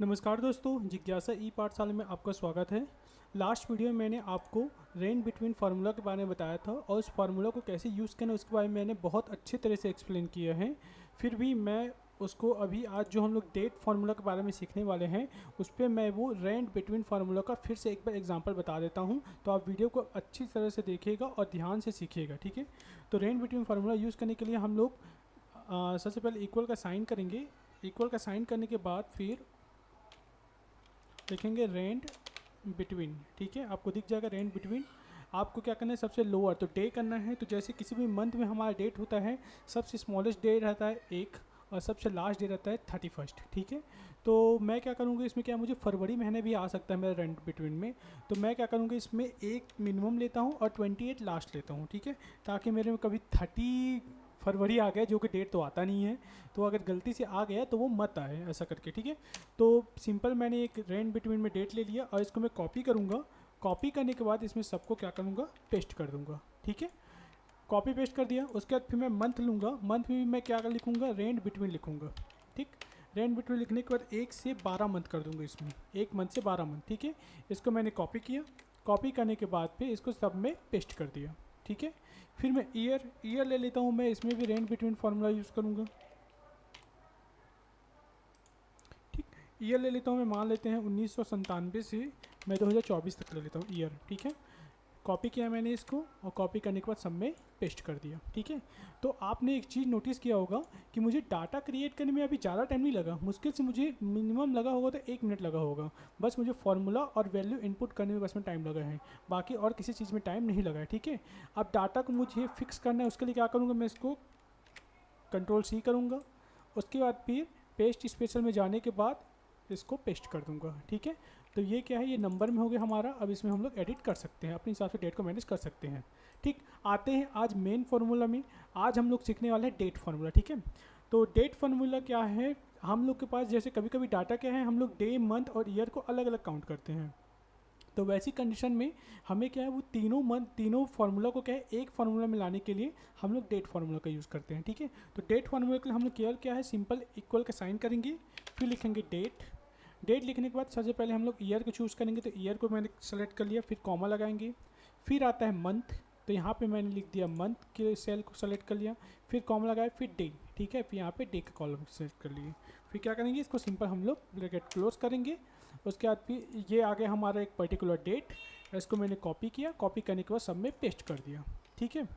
नमस्कार दोस्तों, जिज्ञासा ई पाठशाला में आपका स्वागत है। लास्ट वीडियो में मैंने आपको रेंज बिटवीन फार्मूला के बारे में बताया था और उस फार्मूला को कैसे यूज़ करना उसके बारे में मैंने बहुत अच्छे तरह से एक्सप्लेन किया है। फिर भी मैं उसको अभी आज जो हम लोग डेट फार्मूला के बारे में सीखने वाले हैं उस पर मैं वो रेंज बिटवीन फार्मूला का फिर से एक बार एग्जांपल बता देता हूँ। तो आप वीडियो को अच्छी तरह से देखिएगा और ध्यान से सीखिएगा, ठीक है। तो रेंज बिटवीन फार्मूला यूज़ करने के लिए हम लोग सबसे पहले इक्वल का साइन करेंगे। इक्वल का साइन करने के बाद फिर लिखेंगे रेंज बिटवीन, ठीक है। आपको दिख जाएगा रेंज बिटवीन। आपको क्या करना है, सबसे लोअर तो डे करना है। तो जैसे किसी भी मंथ में हमारा डेट होता है, सबसे स्मॉलेस्ट डे रहता है 1 और सबसे लास्ट डे रहता है 31, ठीक है। तो मैं क्या करूँगा इसमें, क्या मुझे फरवरी महीने भी आ सकता है मेरा रेंज बिटवीन में। तो मैं क्या करूँगा इसमें 1 मिनिमम लेता हूँ और 28 लास्ट लेता हूँ, ठीक है। ताकि मेरे में कभी 30 फरवरी आ गया, जो कि डेट तो आता नहीं है, तो अगर गलती से आ गया तो वो मत आए, ऐसा करके, ठीक है। तो सिंपल मैंने एक रेंज बिटवीन में डेट ले लिया और इसको मैं कॉपी करूँगा। कॉपी करने के बाद इसमें सबको क्या करूँगा, पेस्ट कर दूँगा, ठीक है। कॉपी पेस्ट कर दिया। उसके बाद फिर मैं मंथ लूँगा। मंथ में भी मैं क्या लिखूँगा, रेंज बिटवीन लिखूँगा, ठीक। रेंज बिटवीन लिखने के बाद 1 से 12 मंथ कर दूँगा इसमें, 1 मंथ से 12 मंथ, ठीक है। इसको मैंने कॉपी किया। कॉपी करने के बाद फिर इसको सब में पेस्ट कर दिया, ठीक है। फिर मैं ईयर ले लेता हूँ। मैं इसमें भी रेंज बिटवीन फार्मूला यूज़ करूँगा, ठीक। ईयर ले लेता हूँ मैं, मान लेते हैं 1997 से मैं 2024 तक ले लेता हूँ ईयर, ठीक है। कॉपी किया मैंने इसको और कॉपी करने के बाद सब में पेस्ट कर दिया, ठीक है। तो आपने एक चीज़ नोटिस किया होगा कि मुझे डाटा क्रिएट करने में अभी ज़्यादा टाइम नहीं लगा। मुश्किल से मुझे मिनिमम लगा होगा तो 1 मिनट लगा होगा। बस मुझे फार्मूला और वैल्यू इनपुट करने में बस में टाइम लगा है, बाकी और किसी चीज़ में टाइम नहीं लगा है, ठीक है। अब डाटा को मुझे फिक्स करना है, उसके लिए क्या करूँगा, मैं इसको कंट्रोल-C करूँगा। उसके बाद फिर पेस्ट स्पेशल में जाने के बाद इसको पेस्ट कर दूंगा, ठीक है। तो ये क्या है, ये नंबर में हो गया हमारा। अब इसमें हम लोग एडिट कर सकते हैं, अपने हिसाब से डेट को मैनेज कर सकते हैं, ठीक। आते हैं आज मेन फार्मूला में। आज हम लोग सीखने वाले हैं डेट फार्मूला, ठीक है। तो डेट फार्मूला क्या है, हम लोग के पास जैसे कभी कभी डाटा क्या है, हम लोग डे, मंथ और ईयर को अलग अलग काउंट करते हैं। तो वैसी कंडीशन में हमें क्या है, वो तीनों फार्मूला को क्या है, एक फार्मूला में लाने के लिए हम लोग डेट फार्मूला का यूज़ करते हैं, ठीक है। तो डेट फार्मूला के लिए हम लोग केवल क्या है, सिंपल इक्वल का साइन करेंगे, फिर लिखेंगे डेट। डेट लिखने के बाद सबसे पहले हम लोग ईयर को चूज़ करेंगे। तो ईयर को मैंने सेलेक्ट कर लिया, फिर कॉमा लगाएंगे। फिर आता है मंथ, तो यहाँ पे मैंने लिख दिया मंथ के सेल को सेलेक्ट कर लिया, फिर कॉमा लगाया, फिर डे, ठीक है। फिर यहाँ पे डे का कॉलम सेलेक्ट कर लिए। फिर क्या करेंगे, इसको सिंपल हम लोग ब्रैकेट क्लोज करेंगे। उसके बाद फिर ये आ गया हमारा एक पर्टिकुलर डेट। इसको मैंने कॉपी किया। कॉपी करने के बाद सब में पेस्ट कर दिया, ठीक है।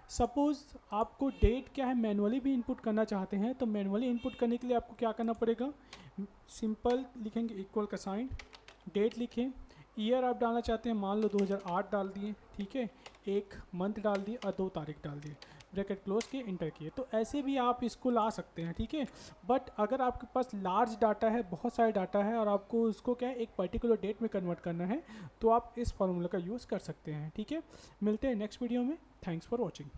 सपोज़ आपको डेट क्या है, मैनुअली भी इनपुट करना चाहते हैं, तो मैनुअली इनपुट करने के लिए आपको क्या करना पड़ेगा, सिंपल लिखेंगे इक्वल का साइन, डेट लिखें। ईयर आप डालना चाहते हैं, मान लो 2008 डाल दिए, ठीक है। 1 मंथ डाल दिए और 2 तारीख डाल दिए, ब्रैकेट क्लोज किए, इंटर किए। तो ऐसे भी आप इसको ला सकते हैं, ठीक है। बट अगर आपके पास लार्ज डाटा है, बहुत सारे डाटा है और आपको उसको क्या है, एक पर्टिकुलर डेट में कन्वर्ट करना है, तो आप इस फार्मूला का यूज़ कर सकते हैं, ठीक है। मिलते हैं नेक्स्ट वीडियो में। Thanks for watching.